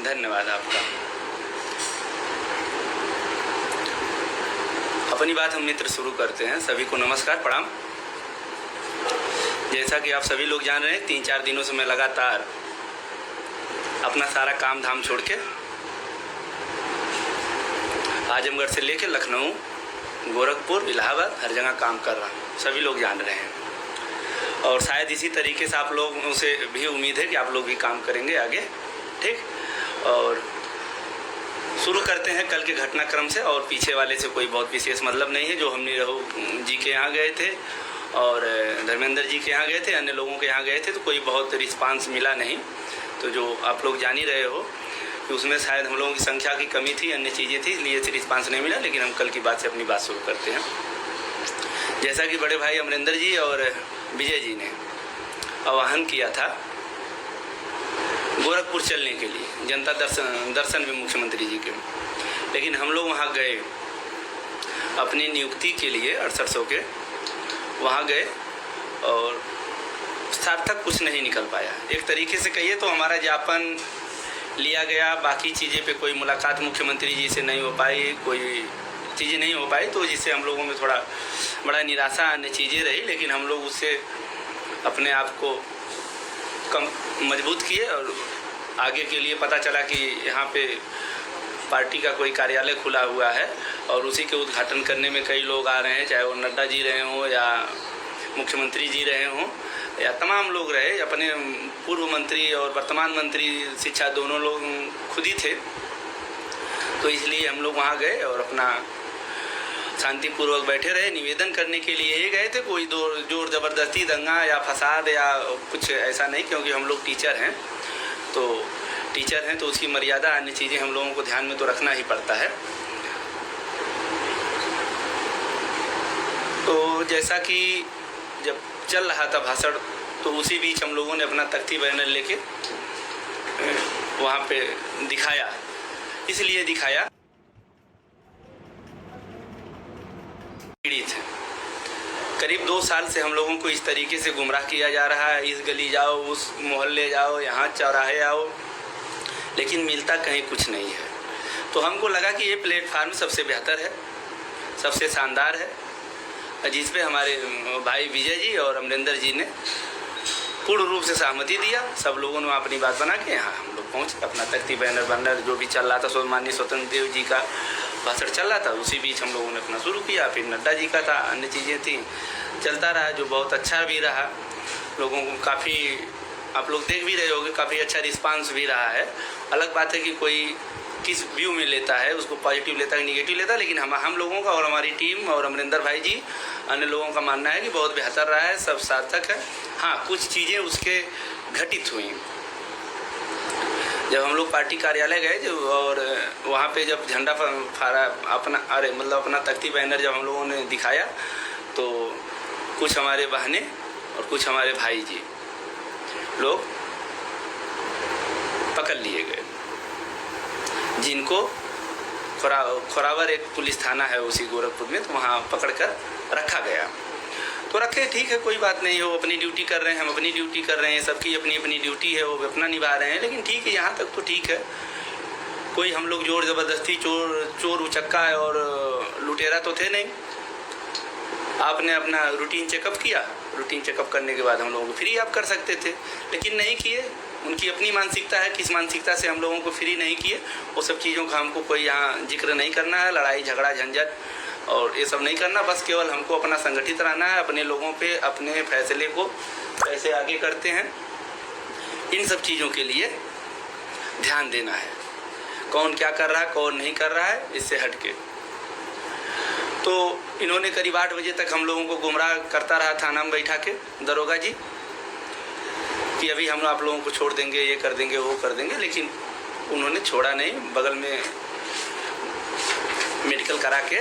धन्यवाद आपका। अपनी बात हम मित्र शुरू करते हैं। सभी को नमस्कार, प्रणाम। जैसा कि आप सभी लोग जान रहे हैं, 3-4 दिनों से मैं लगातार अपना सारा काम धाम छोड़ के आजमगढ़ से लेकर लखनऊ, गोरखपुर, इलाहाबाद हर जगह काम कर रहा हूँ। सभी लोग जान रहे हैं और शायद इसी तरीके से आप लोगों से भी उम्मीद है कि आप लोग भी काम करेंगे आगे। ठीक, और शुरू करते हैं कल के घटनाक्रम से। और पीछे वाले से कोई बहुत विशेष मतलब नहीं है। जो हमने रहो जी के यहाँ गए थे और धर्मेंद्र जी के यहाँ गए थे, अन्य लोगों के यहाँ गए थे, तो कोई बहुत रिस्पांस मिला नहीं। तो जो आप लोग जान ही रहे हो कि उसमें शायद हम लोगों की संख्या की कमी थी, अन्य चीज़ें थी, इसलिए से रिस्पांस नहीं मिला। लेकिन हम कल की बात से अपनी बात शुरू करते हैं। जैसा कि बड़े भाई अमरिंदर जी और विजय जी ने आह्वान किया था गोरखपुर चलने के लिए, जनता दर्शन भी मुख्यमंत्री जी के, लेकिन हम लोग वहाँ गए अपनी नियुक्ति के लिए 6800 के वहाँ गए और सार्थक कुछ नहीं निकल पाया। एक तरीके से कहिए तो हमारा ज्ञापन लिया गया, बाकी चीज़ें पे कोई मुलाकात मुख्यमंत्री जी से नहीं हो पाई, कोई चीज़ें नहीं हो पाई, तो जिससे हम लोगों में थोड़ा बड़ा निराशा अन्य चीज़ें रही। लेकिन हम लोग उससे अपने आप को कम मजबूत किए और आगे के लिए पता चला कि यहाँ पे पार्टी का कोई कार्यालय खुला हुआ है और उसी के उद्घाटन करने में कई लोग आ रहे हैं, चाहे वो नड्डा जी रहे हों या मुख्यमंत्री जी रहे हों या तमाम लोग रहे, अपने पूर्व मंत्री और वर्तमान मंत्री शिक्षा दोनों लोग खुद ही थे। तो इसलिए हम लोग वहाँ गए और अपना शांतिपूर्वक बैठे रहे। निवेदन करने के लिए ही गए थे, कोई जोर ज़बरदस्ती दंगा या फसाद या कुछ ऐसा नहीं, क्योंकि हम लोग टीचर हैं तो उसकी मर्यादा अन्य चीज़ें हम लोगों को ध्यान में तो रखना ही पड़ता है। तो जैसा कि जब चल रहा था भाषण, तो उसी बीच हम लोगों ने अपना तख्ती बैनर लेके वहाँ पे दिखाया। इसलिए दिखाया पीड़ित है। करीब 2 साल से हम लोगों को इस तरीके से गुमराह किया जा रहा है, इस गली जाओ, उस मोहल्ले जाओ, यहाँ चौराहे आओ, लेकिन मिलता कहीं कुछ नहीं है। तो हमको लगा कि ये प्लेटफार्म सबसे बेहतर है, सबसे शानदार है, जिस पे हमारे भाई विजय जी और अमरिंदर जी ने पूर्ण रूप से सहमति दिया। सब लोगों ने अपनी बात बना के यहाँ हम लोग पहुँचे। अपना तख्ती बैनर जो भी चल रहा था, माननीय स्वतंत्र देव जी का भाषण चल रहा था, उसी बीच हम लोगों ने अपना शुरू किया। फिर नड्डा जी का था, अन्य चीज़ें थी, चलता रहा, जो बहुत अच्छा भी रहा। लोगों को काफ़ी, आप लोग देख भी रहे होंगे, काफ़ी अच्छा रिस्पांस भी रहा है। अलग बात है कि कोई किस व्यू में लेता है, उसको पॉजिटिव लेता है, निगेटिव लेता है, लेकिन हम लोगों का और हमारी टीम और अमरिंदर भाई जी, अन्य लोगों का मानना है कि बहुत बेहतर रहा है, सब सार्थक है। हाँ, कुछ चीज़ें उसके घटित हुई। जब हम लोग पार्टी कार्यालय गए जो, और वहाँ पे जब झंडा फहरा अपना तख्ती बैनर जब हम लोगों ने दिखाया, तो कुछ हमारे बहनें और कुछ हमारे भाई जी लोग पकड़ लिए गए, जिनको खोरावर एक पुलिस थाना है उसी गोरखपुर में, तो वहाँ पकड़ कर रखा गया। तो रखे, ठीक है, कोई बात नहीं, वो अपनी ड्यूटी कर रहे हैं, हम अपनी ड्यूटी कर रहे हैं, सबकी अपनी अपनी ड्यूटी है, वो अपना निभा रहे हैं। लेकिन ठीक है, यहाँ तक तो ठीक है। कोई हम लोग जोर ज़बरदस्ती चोर उचक्का और लुटेरा तो थे नहीं। आपने अपना रूटीन चेकअप किया, रूटीन चेकअप करने के बाद हम लोगों को फ्री आप कर सकते थे, लेकिन नहीं किए। उनकी अपनी मानसिकता है, किस मानसिकता से हम लोगों को फ्री नहीं किए, वो सब चीज़ों का हमको कोई यहाँ जिक्र नहीं करना है। लड़ाई झगड़ा झंझट और ये सब नहीं करना, बस केवल हमको अपना संगठित रहना है, अपने लोगों पे अपने फैसले को कैसे आगे करते हैं, इन सब चीज़ों के लिए ध्यान देना है। कौन क्या कर रहा है, कौन नहीं कर रहा है, इससे हटके। तो इन्होंने करीब 8 बजे तक हम लोगों को गुमराह करता रहा थाना में बैठा के दरोगा जी, कि अभी हम आप लोगों को छोड़ देंगे, ये कर देंगे, वो कर देंगे, लेकिन उन्होंने छोड़ा नहीं। बगल में मेडिकल करा के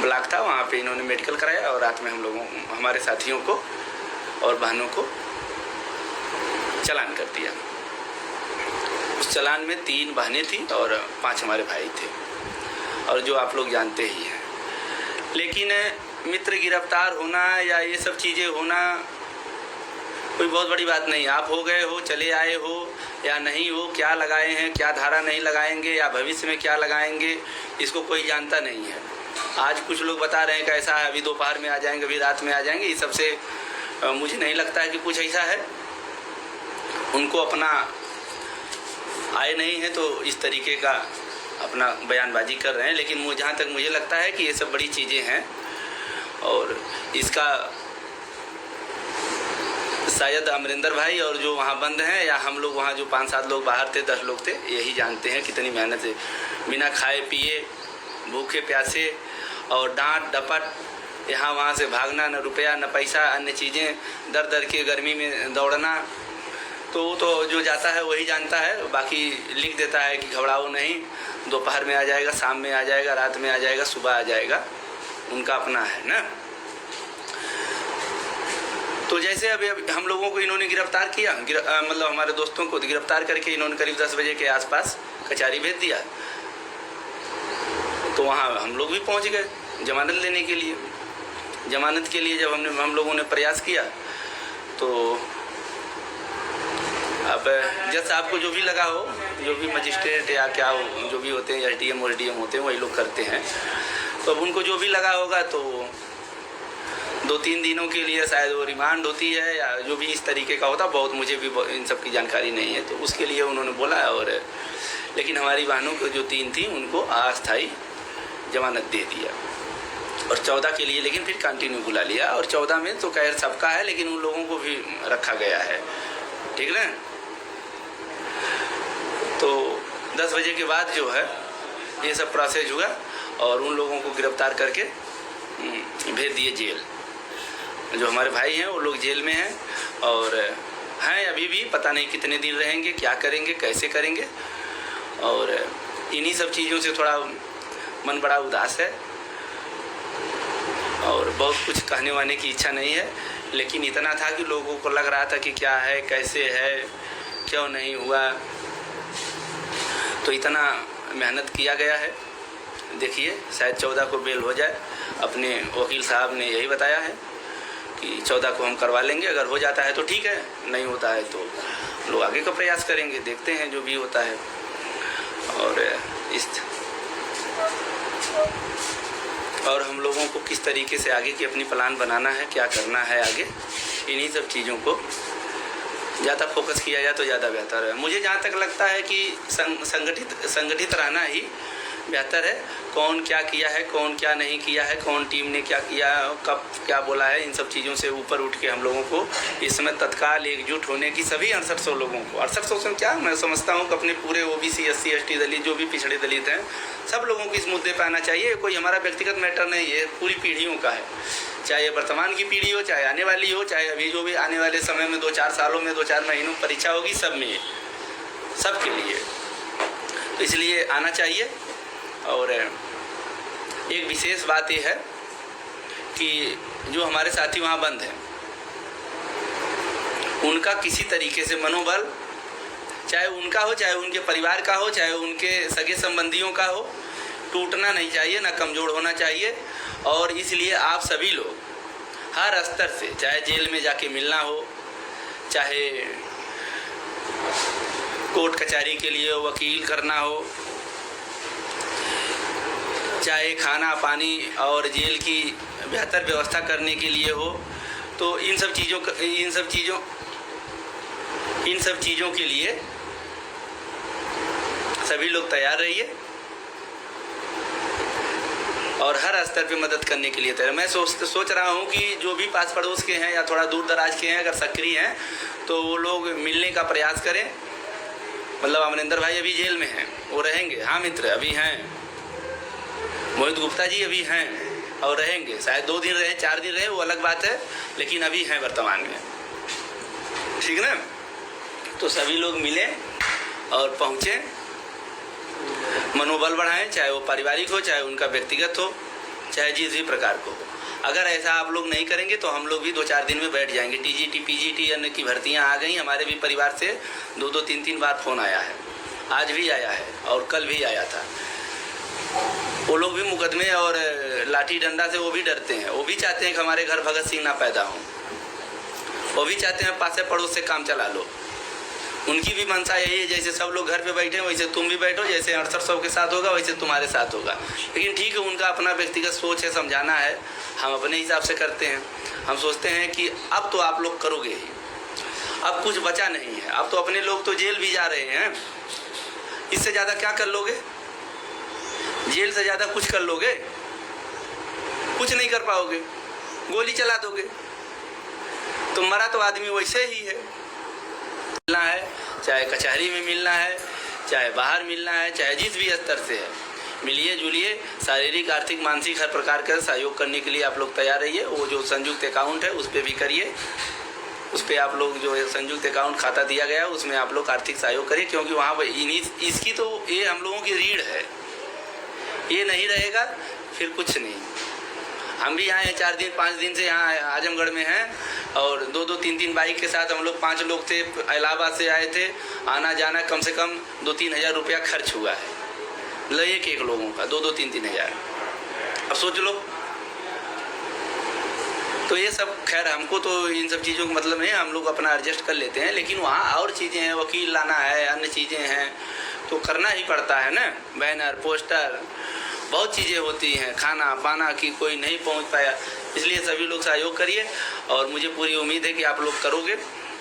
ब्लॉक था, वहाँ पे इन्होंने मेडिकल कराया और रात में हम लोगों, हमारे साथियों को और बहनों को चालान कर दिया। उस चालान में 3 बहनें थी और 5 हमारे भाई थे, और जो आप लोग जानते ही हैं। लेकिन मित्र गिरफ्तार होना या ये सब चीज़ें होना कोई बहुत बड़ी बात नहीं। आप हो गए हो, चले आए हो या नहीं हो, क्या लगाए हैं, क्या धारा नहीं लगाएंगे या भविष्य में क्या लगाएंगे, इसको कोई जानता नहीं है। आज कुछ लोग बता रहे हैं कि ऐसा है, अभी दोपहर में आ जाएंगे, अभी रात में आ जाएंगे। इस सबसे मुझे नहीं लगता है कि कुछ ऐसा है। उनको अपना आय नहीं है तो इस तरीके का अपना बयानबाजी कर रहे हैं। लेकिन जहाँ तक मुझे लगता है कि ये सब बड़ी चीज़ें हैं और इसका शायद अमरिंदर भाई और जो वहाँ बंद हैं या हम लोग वहाँ जो 5-7 लोग बाहर थे, 10 लोग थे, यही जानते हैं कितनी मेहनत है। बिना खाए पिए, भूखे प्यासे और डांट डपट यहाँ वहाँ से भागना, न रुपया न पैसा, अन्य चीज़ें, दर दर के गर्मी में दौड़ना। तो जो जाता है वही जानता है। बाकी लिख देता है कि घबराओ नहीं, दोपहर में आ जाएगा, शाम में आ जाएगा, रात में आ जाएगा, सुबह आ जाएगा, उनका अपना है ना। तो जैसे अभी हम लोगों को इन्होंने गिरफ्तार किया, मतलब हमारे दोस्तों को गिरफ्तार करके इन्होंने करीब 10 बजे के आसपास कचहरी भेज दिया। तो वहाँ हम लोग भी पहुँच गए जमानत लेने के लिए। जमानत के लिए जब हम लोगों ने प्रयास किया तो अब जज साहब को जो भी लगा हो, जो भी मजिस्ट्रेट या क्या हो, जो भी होते हैं, एसडीएम और डीएम होते हैं, वही लोग करते हैं। तो अब उनको जो भी लगा होगा तो 2-3 दिनों के लिए शायद वो रिमांड होती है या जो भी इस तरीके का होता। बहुत मुझे भी इन सब की जानकारी नहीं है, तो उसके लिए उन्होंने बोला। और लेकिन हमारी बहनों को जो 3 थी उनको अस्थायी जमानत दे दिया और 14 के लिए लेकिन फिर कंटिन्यू बुला लिया। और 14 में तो खैर सबका है, लेकिन उन लोगों को भी रखा गया है, ठीक ना। तो 10 बजे के बाद जो है ये सब प्रोसेस हुआ और उन लोगों को गिरफ्तार करके भेज दिए जेल। जो हमारे भाई हैं वो लोग जेल में हैं और हैं अभी भी, पता नहीं कितने दिन रहेंगे, क्या करेंगे, कैसे करेंगे। और इन्हीं सब चीज़ों से थोड़ा मन बड़ा उदास है और बहुत कुछ कहने वाने की इच्छा नहीं है। लेकिन इतना था कि लोगों को लग रहा था कि क्या है, कैसे है, क्यों नहीं हुआ। तो इतना मेहनत किया गया है। देखिए शायद 14 को बेल हो जाए। अपने वकील साहब ने यही बताया है कि 14 को हम करवा लेंगे। अगर हो जाता है तो ठीक है, नहीं होता है तो लोग आगे का प्रयास करेंगे, देखते हैं जो भी होता है। और हम लोगों को किस तरीके से आगे की अपनी प्लान बनाना है, क्या करना है आगे, इन्हीं सब चीज़ों को ज़्यादा फोकस किया जाए तो ज़्यादा बेहतर है। मुझे जहाँ तक लगता है कि संगठित रहना ही बेहतर है। कौन क्या किया है, कौन क्या नहीं किया है, कौन टीम ने क्या किया, कब क्या बोला है, इन सब चीज़ों से ऊपर उठ के हम लोगों को इस समय तत्काल एकजुट होने की, सभी 6800 लोगों को, 6800 से क्या मैं समझता हूँ कि अपने पूरे ओबीसी, SC, ST दलित, जो भी पिछड़े दलित हैं, सब लोगों को इस मुद्दे पर आना चाहिए। कोई हमारा व्यक्तिगत मैटर नहीं है, पूरी पीढ़ियों का है। चाहे वर्तमान की पीढ़ी हो, चाहे आने वाली हो, चाहे अभी जो भी आने वाले समय में 2-4 सालों में, 2-4 महीनों में परीक्षा होगी, सब में, सब के लिए। तो इसलिए आना चाहिए। और एक विशेष बात यह है कि जो हमारे साथी वहाँ बंद हैं, उनका किसी तरीके से मनोबल, चाहे उनका हो, चाहे उनके परिवार का हो, चाहे उनके सगे संबंधियों का हो, टूटना नहीं चाहिए, ना कमज़ोर होना चाहिए। और इसलिए आप सभी लोग हर स्तर से, चाहे जेल में जाके मिलना हो, चाहे कोर्ट कचहरी के लिए वकील करना हो, चाहे खाना पानी और जेल की बेहतर व्यवस्था करने के लिए हो, तो इन सब चीज़ों के लिए सभी लोग तैयार रहिए और हर स्तर पे मदद करने के लिए तैयार। मैं सोच रहा हूँ कि जो भी पास पड़ोस के हैं या थोड़ा दूर दराज के हैं, अगर सक्रिय हैं तो वो लोग मिलने का प्रयास करें। मतलब अमरिंदर भाई अभी जेल में हैं, वो रहेंगे। हाँ मित्र, अभी हैं। मोहित गुप्ता जी अभी हैं और रहेंगे, शायद 2 दिन रहे, 4 दिन रहे, वो अलग बात है, लेकिन अभी हैं वर्तमान में, ठीक ना। तो सभी लोग मिलें और पहुँचें, मनोबल बढ़ाएं, चाहे वो पारिवारिक हो, चाहे उनका व्यक्तिगत हो, चाहे जिस भी प्रकार को हो। अगर ऐसा आप लोग नहीं करेंगे तो हम लोग भी 2-4 दिन में बैठ जाएंगे। TGT PGT अन्य की भर्तियाँ आ गई। हमारे भी परिवार से 2-2 3-3 बार फ़ोन आया है, आज भी आया है और कल भी आया था। वो लोग भी मुकदमे और लाठी डंडा से वो भी डरते हैं, वो भी चाहते हैं कि हमारे घर भगत सिंह ना पैदा हों। वो भी चाहते हैं पास पड़ोस से काम चला लो। उनकी भी मंशा यही है, जैसे सब लोग घर पे बैठे हैं वैसे तुम भी बैठो, जैसे 6800 के साथ होगा वैसे तुम्हारे साथ होगा। लेकिन ठीक है, उनका अपना व्यक्तिगत सोच है, समझाना है, हम अपने हिसाब से करते हैं। हम सोचते हैं कि अब तो आप लोग करोगे ही, अब कुछ बचा नहीं है, अब तो अपने लोग तो जेल भी जा रहे हैं, इससे ज़्यादा क्या कर लोगे? जेल से ज़्यादा कुछ कर लोगे? कुछ नहीं कर पाओगे, गोली चला दोगे। तो मरा तो आदमी वैसे ही है। मिलना है, चाहे कचहरी में मिलना है, चाहे बाहर मिलना है, चाहे जिस भी स्तर से है, मिलिए जुलिए, शारीरिक आर्थिक मानसिक हर प्रकार का सहयोग करने के लिए आप लोग तैयार रहिए। वो जो संयुक्त अकाउंट है उस पर भी करिए, उस पर आप लोग जो संयुक्त अकाउंट खाता दिया गया है उसमें आप लोग आर्थिक सहयोग करिए, क्योंकि वहाँ पर इसकी तो ये हम लोगों की रीढ़ है। ये नहीं रहेगा फिर कुछ नहीं। हम भी यहाँ 4 दिन 5 दिन से यहाँ आजमगढ़ में हैं, और 2-2 3-3 बाइक के साथ हम लोग 5 लोग थे, इलाहाबाद से आए थे। आना जाना कम से कम 2-3 हज़ार रुपया खर्च हुआ है, मतलब एक लोगों का 2-2 3-3 हज़ार। अब सोच लो। तो ये सब खैर हमको तो इन सब चीज़ों का मतलब नहीं, हम लोग अपना एडजस्ट कर लेते हैं। लेकिन वहाँ और चीज़ें हैं, वकील लाना है, अन्य चीज़ें हैं, तो करना ही पड़ता है ना। बैनर पोस्टर बहुत चीज़ें होती हैं, खाना पाना की कोई नहीं पहुंच पाया, इसलिए सभी लोग सहयोग करिए। और मुझे पूरी उम्मीद है कि आप लोग करोगे,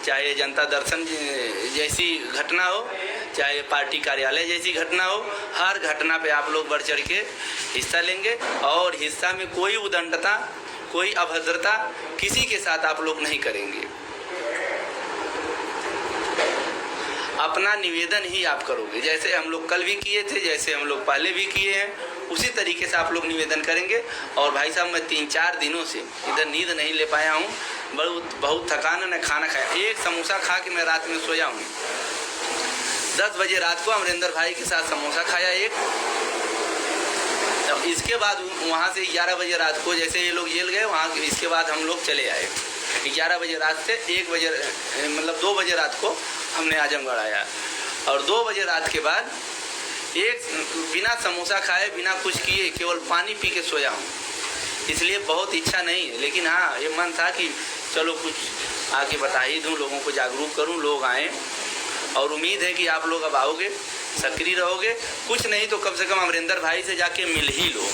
चाहे जनता दर्शन जैसी घटना हो, चाहे पार्टी कार्यालय जैसी घटना हो, हर घटना पे आप लोग बढ़ चढ़ के हिस्सा लेंगे। और हिस्सा में कोई उद्दंडता, कोई अभद्रता किसी के साथ आप लोग नहीं करेंगे। अपना निवेदन ही आप करोगे, जैसे हम लोग कल भी किए थे, जैसे हम लोग पहले भी किए हैं, उसी तरीके से आप लोग निवेदन करेंगे। और भाई साहब, मैं 3-4 दिनों से इधर नींद नहीं ले पाया हूँ, बहुत थकान है, न खाना खाया। एक समोसा खा के मैं रात में सोया हूँ। 10 बजे रात को अमरिंदर भाई के साथ समोसा खाया एक। तो इसके बाद वहाँ से 11 बजे रात को, जैसे ये लोग जेल गए वहाँ, इसके बाद हम लोग चले आए। 11 बजे रात से 1 बजे, मतलब 2 बजे रात को हमने आजमगढ़ आया। और 2 बजे रात के बाद एक बिना समोसा खाए, बिना कुछ किए, केवल पानी पी के सोया हूँ। इसलिए बहुत इच्छा नहीं है, लेकिन हाँ ये मन था कि चलो कुछ आके बता ही दूँ, लोगों को जागरूक करूँ, लोग आएँ। और उम्मीद है कि आप लोग अब आओगे, सक्रिय रहोगे। कुछ नहीं तो कम से कम अमरिंदर भाई से जाके मिल ही लो।